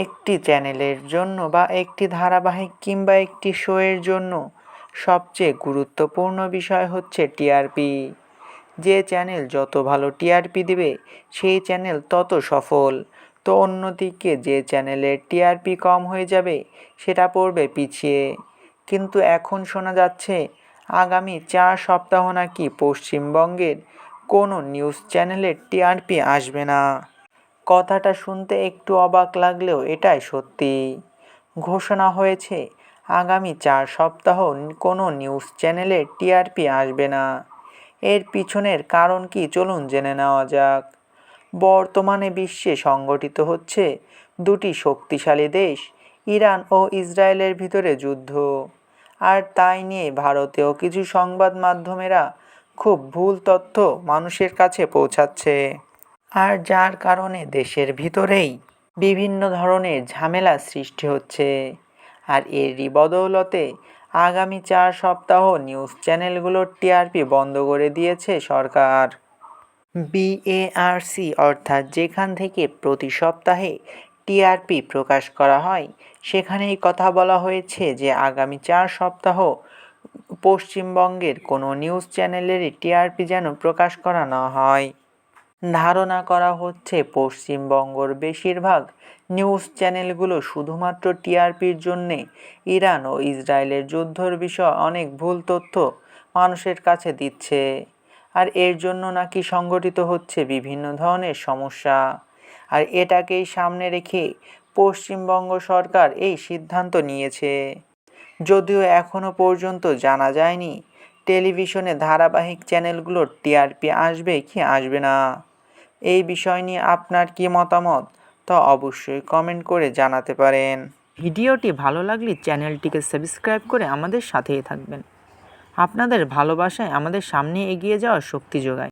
একটি চ্যানেলের জন্য বা একটি ধারাবাহিক কিংবা একটি শোয়ের জন্য সবচেয়ে গুরুত্বপূর্ণ বিষয় হচ্ছে টিআরপি। যে চ্যানেল যত ভালো টিআরপি দেবে সেই চ্যানেল তত সফল। তো অন্যদিকে যে চ্যানেলের টিআরপি কম হয়ে যাবে সেটা পড়বে পিছিয়ে। কিন্তু এখন শোনা যাচ্ছে আগামী 4 সপ্তাহ নাকি পশ্চিমবঙ্গের কোনো নিউজ চ্যানেলের টিআরপি আসবে না। কথাটা শুনতে একটু অবাক লাগলেও এটাই সত্যি। ঘোষণা হয়েছে আগামী 4 সপ্তাহ কোনো নিউজ চ্যানেলের টিআরপি আসবে না। এর পিছনের কারণ কি চলুন জেনে নেওয়া যাক। বর্তমানে বিশ্বে সংগঠিত হচ্ছে দুটি শক্তিশালী দেশ ইরান ও ইসরায়েলের ভিতরে যুদ্ধ। আর তাই নিয়ে ভারতেও কিছু সংবাদ মাধ্যমেরা খুব ভুল তথ্য মানুষের কাছে পৌঁছাচ্ছে। আর যার কারণে দেশের ভিতরেই বিভিন্ন ধরনের ঝামেলা সৃষ্টি হচ্ছে। আর এরই বদৌলতে আগামী 4 সপ্তাহ নিউজ চ্যানেলগুলোর টিআরপি বন্ধ করে দিয়েছে সরকার। বিএআরসি অর্থাৎ যেখান থেকে প্রতি সপ্তাহে টিআরপি প্রকাশ করা হয় সেখানেই কথা বলা হয়েছে যে আগামী 4 সপ্তাহ পশ্চিমবঙ্গের কোনো নিউজ চ্যানেলেরই টিআরপি যেন প্রকাশ করা না হয়। ধারণা করা হচ্ছে পশ্চিমবঙ্গের বেশিরভাগ নিউজ চ্যানেলগুলো শুধুমাত্র টিআরপির জন্যে ইরান ও ইসরায়েলের যুদ্ধের বিষয়ে অনেক ভুল তথ্য মানুষের কাছে দিচ্ছে। আর এর জন্য নাকি সংঘটিত হচ্ছে বিভিন্ন ধরনের সমস্যা। আর এটাকেই সামনে রেখে পশ্চিমবঙ্গ সরকার এই সিদ্ধান্ত নিয়েছে। যদিও এখনও পর্যন্ত জানা যায়নি টেলিভিশনে ধারাবাহিক চ্যানেলগুলোর টিআরপি আসবে কি আসবে না। এই বিষয় নিয়ে আপনার কি মতামত তা অবশ্যই কমেন্ট করে জানাতে পারেন। ভিডিওটি ভালো লাগলে চ্যানেলটিকে সাবস্ক্রাইব করে আমাদের সাথেই থাকবেন। আপনাদের ভালোবাসায় আমাদের সামনে এগিয়ে যাওয়ার শক্তি যোগায়।